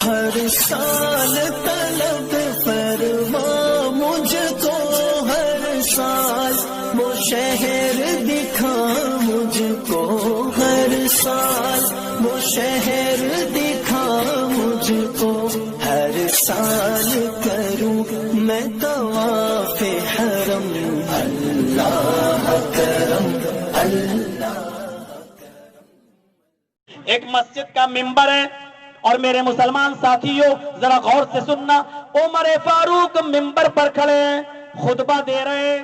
ہر سال طلب فرما مجھ کو، ہر سال وہ شہر دکھا مجھ کو، ہر سال وہ شہر دکھا مجھ کو، ہر سال کروں میں طواف حرم، اللہ کرم اللہ۔ ایک مسجد کا ممبر ہے، اور میرے مسلمان ساتھیوں ذرا غور سے سننا، عمر فاروق ممبر پر کھڑے ہیں، خطبہ دے رہے ہیں۔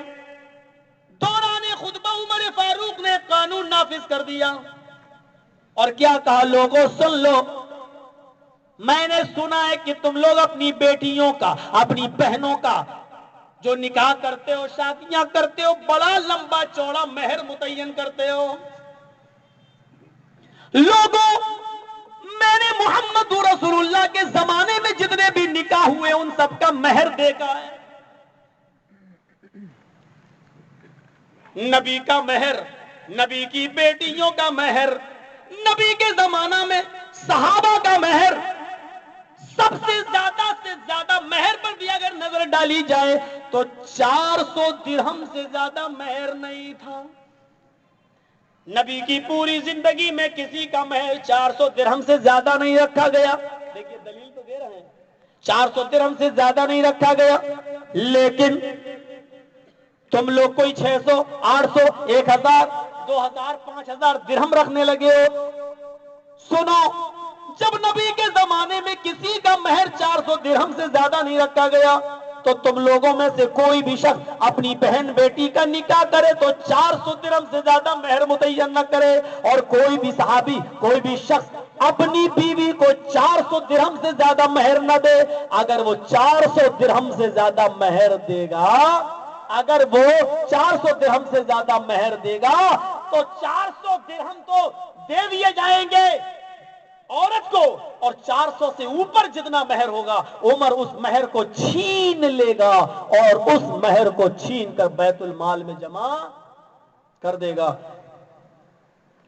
دوران خطبہ عمر فاروق نے قانون نافذ کر دیا اور کیا کہا، لوگوں سن لو، میں نے سنا ہے کہ تم لوگ اپنی بیٹیوں کا، اپنی بہنوں کا جو نکاح کرتے ہو، شادیاں کرتے ہو، بڑا لمبا چوڑا مہر متعین کرتے ہو۔ لوگوں، میں نے محمد رسول اللہ کے زمانے میں جتنے بھی نکاح ہوئے ان سب کا مہر دیکھا ہے۔ نبی کا مہر، نبی کی بیٹیوں کا مہر، نبی کے زمانہ میں صحابہ کا مہر، سب سے زیادہ مہر پر بھی اگر نظر ڈالی جائے تو 400 درہم سے زیادہ مہر نہیں تھا۔ نبی کی پوری زندگی میں کسی کا مہر 400 درہم سے زیادہ نہیں رکھا گیا۔ دیکھیے دلیل تو دے رہے ہیں، 400 درہم سے زیادہ نہیں رکھا گیا، لیکن تم لوگ کوئی 600، 800، 1000، 2000، 5000 درہم رکھنے لگے ہو۔ سنو، جب نبی کے زمانے میں کسی کا مہر 400 درہم سے زیادہ نہیں رکھا گیا تو تم لوگوں میں سے کوئی بھی شخص اپنی بہن بیٹی کا نکاح کرے تو 400 درہم سے زیادہ مہر متعین نہ کرے، اور کوئی بھی صحابی، کوئی بھی شخص اپنی بیوی کو 400 درہم سے زیادہ مہر نہ دے۔ اگر وہ 400 درہم سے زیادہ مہر دے گا، اگر وہ 400 درہم سے زیادہ مہر دے گا تو 400 درہم تو دے دیے جائیں گے عورت کو، اور 400 سے اوپر جتنا مہر ہوگا عمر اس مہر کو چھین لے گا اور اس مہر کو چھین کر بیت المال میں جمع کر دے گا۔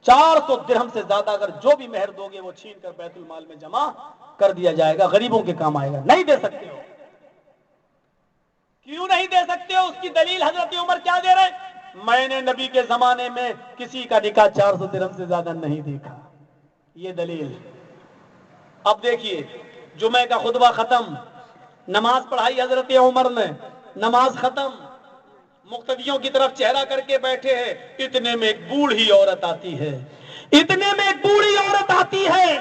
400 درہم سے زیادہ اگر جو بھی مہر دو گے وہ چھین کر بیت المال میں جمع کر دیا جائے گا، غریبوں کے کام آئے گا۔ نہیں دے سکتے ہو، کیوں نہیں دے سکتے ہو؟ اس کی دلیل حضرت عمر کیا دے رہے؟ میں نے نبی کے زمانے میں کسی کا نکاح 400 درہم سے زیادہ نہیں دیکھا، یہ دلیل۔ اب دیکھیے، جمعہ کا خطبہ ختم، نماز پڑھائی حضرت عمر نے، نماز ختم، مقتدیوں کی طرف چہرہ کر کے بیٹھے ہیں، اتنے میں ایک بوڑھی عورت آتی ہے، اتنے میں ایک بوڑھی عورت آتی ہے۔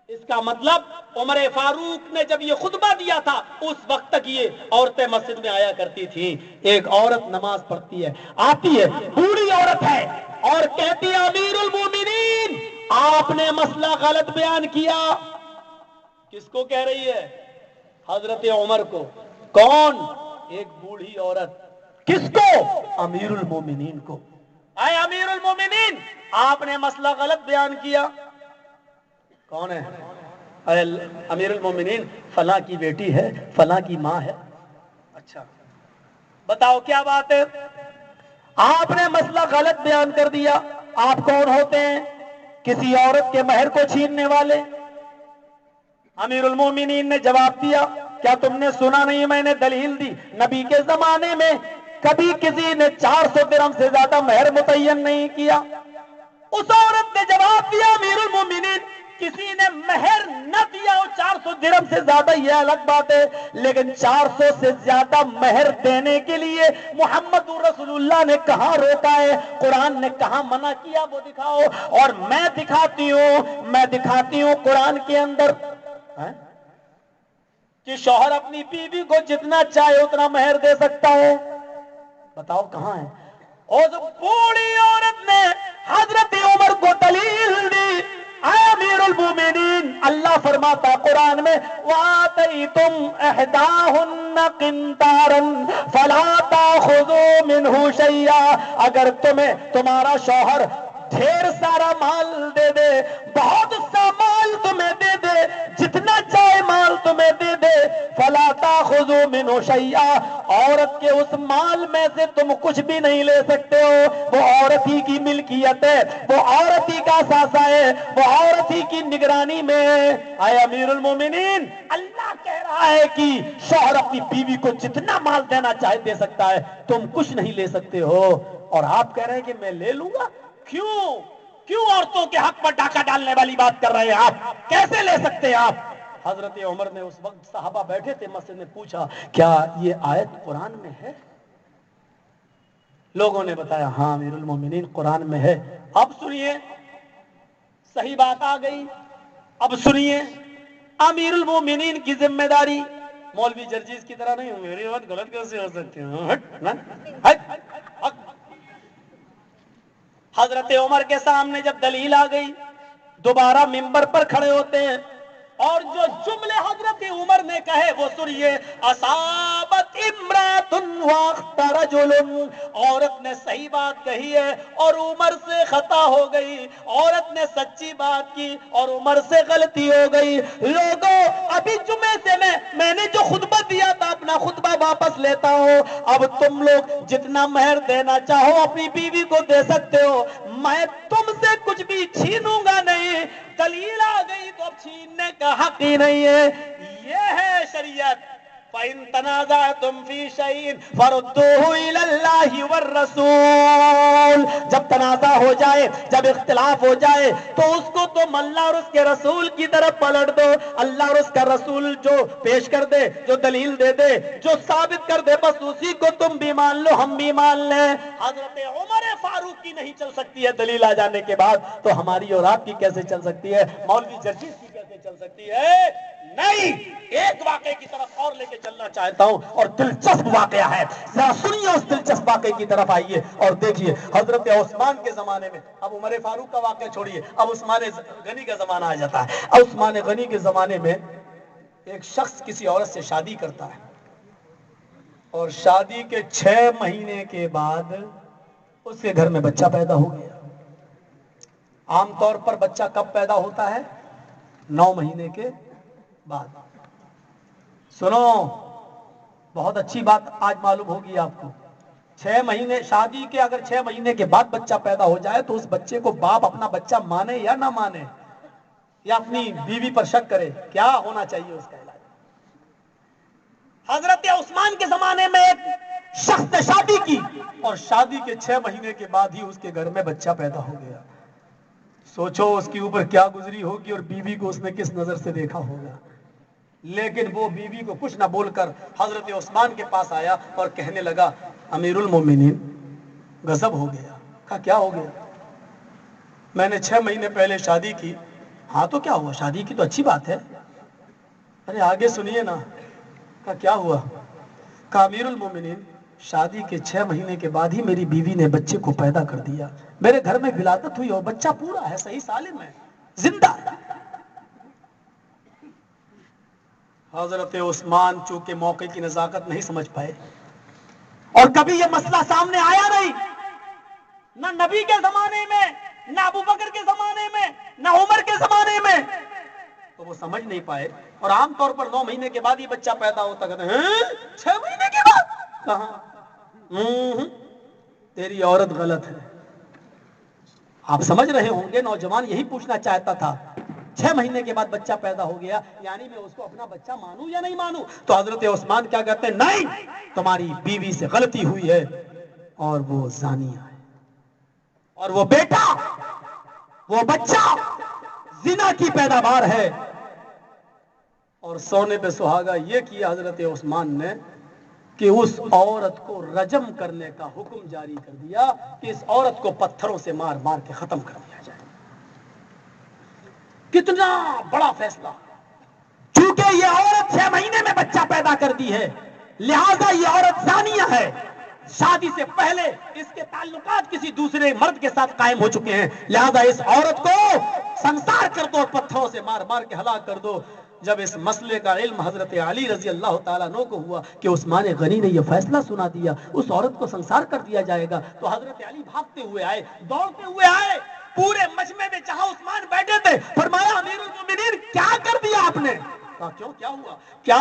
اس کا مطلب عمر فاروق نے جب یہ خطبہ دیا تھا اس وقت تک یہ عورتیں مسجد میں آیا کرتی تھی۔ ایک عورت نماز پڑھتی ہے، آتی ہے، بوڑھی عورت ہے، اور کہتی ہے امیر المومنین آپ نے مسئلہ غلط بیان کیا۔ کس کو کہہ رہی ہے؟ حضرت عمر کو۔ کون؟ ایک بوڑھی عورت۔ کس کو؟ امیر المومنین کو۔ اے امیر المومنین آپ نے مسئلہ غلط بیان کیا۔ کون ہے؟ اے امیر المومنین فلاں کی بیٹی ہے، فلاں کی ماں ہے۔ اچھا بتاؤ کیا بات ہے؟ آپ نے مسئلہ غلط بیان کر دیا۔ آپ کون ہوتے ہیں؟ کسی عورت کے مہر کو چھیننے والے۔ امیر المومنین نے جواب دیا، کیا تم نے سنا نہیں؟ میں نے دلیل دی، نبی کے زمانے میں کبھی کسی نے 400 درہم سے زیادہ مہر متعین نہیں کیا۔ اس عورت نے جواب دیا، امیر المومنین کسی نے مہر نہ دیا ہو 400 درہم سے زیادہ یہ الگ بات ہے، لیکن 400 سے زیادہ مہر دینے کے لیے محمد رسول اللہ نے کہاں روکا ہے، قرآن نے کہاں منع کیا وہ دکھاؤ۔ اور میں دکھاتی ہوں قرآن کے اندر کہ شوہر اپنی بیوی کو جتنا چاہے اتنا مہر دے سکتا ہے۔ بتاؤ کہاں ہے؟ اس بوڑھی عورت نے حضرت عمر کو دلیل دی، اے امیر المومنین اللہ فرماتا قرآن میں وَآتَيْتُمْ إِحْدَاهُنَّ قِنْطَارًا فَلَا تَأْخُذُوا مِنْهُ شَيْئًا، اگر تمہارا شوہر ڈھیر سارا مال دے دے، بہت سا مال تمہیں دے دے، جتنا چاہے مال تمہیں دے دے، فَلَا تَأْخُذُوا تأخذوا منه شيئا، عورت کے اس مال میں سے تم کچھ بھی نہیں لے سکتے ہو، وہ عورت ہی کی ملکیت ہے، وہ عورت ہی کا اثاثہ ہے، وہ عورت ہی کی نگرانی میں ہے۔ اے امیر المومنین، اللہ کہہ رہا ہے کہ شوہر اپنی بیوی کو جتنا مال دینا چاہے دے سکتا ہے، تم کچھ نہیں لے سکتے ہو، اور آپ کہہ رہے ہیں کہ میں لے لوں گا؟ کیوں عورتوں کے حق پر ڈاکہ ڈالنے والی بات کر رہے ہیں آپ؟ کیسے لے سکتے ہیں آپ؟ حضرت عمر نے اس وقت، صحابہ بیٹھے تھے مسجد میں، پوچھا کیا یہ آیت قرآن میں ہے؟ لوگوں نے بتایا ہاں امیر المومنین قرآن میں ہے۔ اب سنیے، صحیح بات آ گئی، اب سنیے، امیر المومنین کی ذمہ داری مولوی جرجیز کی طرح نہیں ہو، میری بات غلط کیسے ہو سکتی ہے؟ حضرت عمر کے سامنے جب دلیل آ گئی، دوبارہ منبر پر کھڑے ہوتے ہیں، اور جو جملے حضرت عمر نے کہے وہ سنیے، اصابت امرات واخت رجل، عورت نے صحیح بات کہی ہے اور عمر سے خطا ہو گئی، عورت نے سچی بات کی اور عمر سے غلطی ہو گئی۔ لوگوں، ابھی جمعے سے میں نے جو خطبہ دیا تھا اپنا خطبہ واپس لیتا ہوں، اب تم لوگ جتنا مہر دینا چاہو اپنی بیوی کو دے سکتے ہو، میں تم سے کچھ بھی چھینوں گا نہیں۔ دلیل آ گئی تو اب چھیننے کا حق ہی نہیں ہے، یہ ہے شریعت۔ فَإِن تَنَازَعْتُمْ فِي شَيْءٍ فَرُدُّوهُ إِلَى اللَّهِ وَالرَّسُولِ، جب تنازع ہو جائے، جب اختلاف ہو جائے تو اس کو تم اللہ اور اس کے رسول کی طرف پلٹ دو، اللہ اور اس کا رسول جو پیش کر دے، جو دلیل دے دے، جو ثابت کر دے، بس اسی کو تم بھی مان لو، ہم بھی مان لیں۔ حضرت عمر فاروق کی نہیں چل سکتی ہے دلیل آ جانے کے بعد، تو ہماری اور آپ کی کیسے چل سکتی ہے؟ مولوی جرجیز کی کیسے چل سکتی ہے؟ نہیں۔ ایک واقعے کی طرف اور لے کے چلنا چاہتا ہوں، اور دلچسپ واقعہ ہے، ذرا سنیے، اس دلچسپ واقعے کی طرف آئیے اور دیکھیے۔ حضرت عثمان کے زمانے میں، اب عمر فاروق کا واقعہ چھوڑیے، اب عثمان غنی کا زمانہ آ جاتا ہے۔ عثمان غنی کے زمانے میں ایک شخص کسی عورت سے شادی کرتا ہے، اور شادی کے 6 مہینے کے بعد اس کے گھر میں بچہ پیدا ہو گیا۔ عام طور پر بچہ کب پیدا ہوتا ہے؟ 9 مہینے کے بعد۔ سنو، بہت اچھی بات آج معلوم ہوگی آپ کو، 6 مہینے شادی کے، اگر 6 مہینے کے بعد بچہ پیدا ہو جائے تو اس بچے کو باپ اپنا بچہ مانے یا نہ مانے، یا اپنی بیوی پر شک کرے، کیا ہونا چاہیے اس کا علاج؟ حضرت عثمان کے زمانے میں ایک شخص نے شادی کی، اور شادی کے 6 مہینے کے بعد ہی اس کے گھر میں بچہ پیدا ہو گیا۔ سوچو اس کے اوپر کیا گزری ہوگی، اور بیوی کو اس نے کس نظر سے دیکھا ہوگا۔ لیکن وہ بیوی کو کچھ نہ بول کر حضرت عثمان کے پاس آیا اور کہنے لگا، امیر المومنین غضب ہو گیا۔ کہا کیا ہو گیا؟ میں نے 6 مہینے پہلے شادی کی۔ ہاں تو کیا ہوا؟ شادی کی تو اچھی بات ہے۔ ارے آگے سنیے نا۔ کہا کیا ہوا؟ کہا امیر المومنین شادی کے 6 مہینے کے بعد ہی میری بیوی نے بچے کو پیدا کر دیا، میرے گھر میں ولادت ہوئی اور بچہ پورا ہے، صحیح سالم ہے، زندہ ہے۔ حضرت عثمان چونکہ موقع کی نزاکت نہیں سمجھ پائے، اور کبھی یہ مسئلہ سامنے آیا نہیں، نہ نبی کے زمانے میں، نہ ابو بکر کے زمانے میں، نہ عمر کے زمانے میں، تو وہ سمجھ نہیں پائے، اور عام طور پر 9 مہینے کے بعد ہی بچہ پیدا ہوتا، کہتے ہیں 6 مہینے کے بعد کہاں؟ تیری عورت غلط ہے۔ آپ سمجھ رہے ہوں گے نوجوان یہی پوچھنا چاہتا تھا، 6 مہینے کے بعد بچہ پیدا ہو گیا، یعنی میں اس کو اپنا بچہ مانوں یا نہیں مانوں؟ تو حضرت عثمان کیا کہتے ہیں، نہیں، تمہاری بیوی سے غلطی ہوئی ہے، اور وہ زانیہ ہے، اور وہ بیٹا، وہ بچہ زنا کی پیداوار ہے۔ اور سونے پہ سہاگا یہ کیا حضرت عثمان نے کہ اس عورت کو رجم کرنے کا حکم جاری کر دیا، کہ اس عورت کو پتھروں سے مار مار کے ختم کر دیا جائے۔ کتنا بڑا فیصلہ! چونکہ یہ عورت 6 مہینے میں بچہ پیدا کر دی ہے، لہذا یہ عورت زانیہ ہے، شادی سے پہلے اس کے تعلقات کسی دوسرے مرد کے ساتھ قائم ہو چکے ہیں، لہذا اس عورت کو سنسار کر دو، پتھروں سے مار مار کے ہلاک کر دو۔ جب اس مسئلے کا علم حضرت علی رضی اللہ تعالیٰ عنہ کو ہوا کہ عثمان غنی نے یہ فیصلہ سنا دیا، اس عورت کو سنسار کر دیا جائے گا، تو حضرت علی بھاگتے ہوئے آئے، دوڑتے ہوئے آئے، پورے مجمع میں جہاں عثمان بیٹھے تھے، فرمایا امیر المومنین کیا کر دیا آپ نے؟ کہا کیوں، کیا ہوا؟ کیا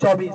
24।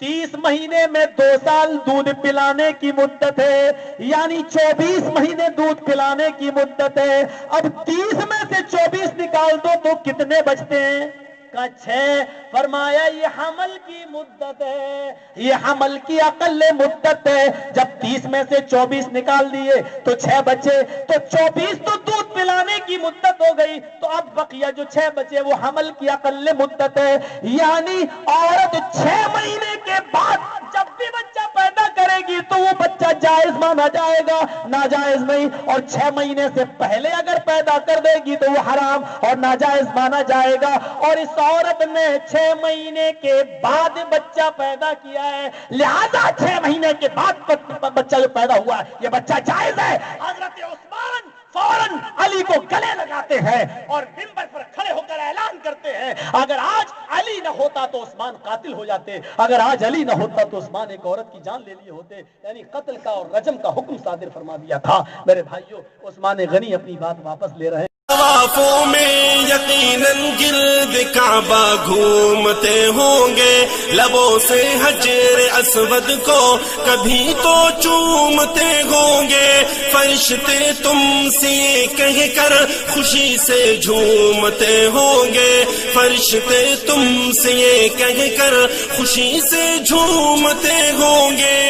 30 مہینے میں 2 سال دودھ پلانے کی مدت ہے، یعنی 24 مہینے دودھ پلانے کی مدت ہے۔ اب 30 میں سے 24 نکال دو تو کتنے بچتے ہیں؟ کہا 6۔ فرمایا یہ حمل کی مدت ہے، یہ حمل کی اقل مدت ہے۔ جب 30 میں سے 24 نکال دیے تو 6 بچے، تو 24 تو دودھ پلانے کی مدت ہو گئی، تو اب بقیہ جو 6 بچے وہ حمل کی اقل مدت ہے، یعنی عورت 6 مہینے کے بعد جب بھی بچہ پیدا کرے گی تو وہ بچہ جائز مانا جائے گا، ناجائز نہیں۔ اور 6 مہینے سے پہلے اگر پیدا کر دے گی تو وہ حرام اور ناجائز مانا جائے گا۔ اور اس عورت نے 6 مہینے کے بعد بچہ پیدا کیا ہے، لہذا 6 مہینے کے بعد بچہ جو پیدا ہوا ہے یہ بچہ جائز ہے۔ حضرت عثمان فوراً علی کو گلے لگاتے ہیں اور منبر پر کھڑے ہو کر اعلان کرتے ہیں اگر آج علی نہ ہوتا تو عثمان قاتل ہو جاتے، اگر آج علی نہ ہوتا تو عثمان ایک عورت کی جان لے لیے ہوتے، یعنی قتل کا اور رجم کا حکم صادر فرما دیا تھا۔ میرے بھائیوں، عثمان غنی اپنی بات واپس لے رہے ہیں۔ طوافوں میں یقیناً گرد کعبہ گھومتے ہوں گے، لبوں سے حجر اسود کو کبھی تو چومتے ہوں گے، فرشتے تم سے کہہ کر خوشی سے جھومتے ہوں گے، فرشتے تم سے کہہ کر خوشی سے جھومتے ہوں گے،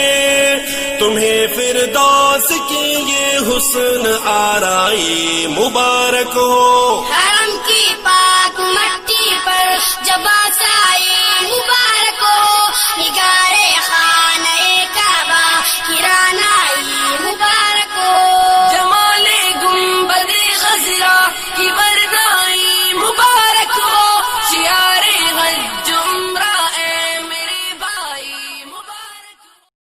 تمہیں فردوس کی یہ حسن آرائی مبارک ہو۔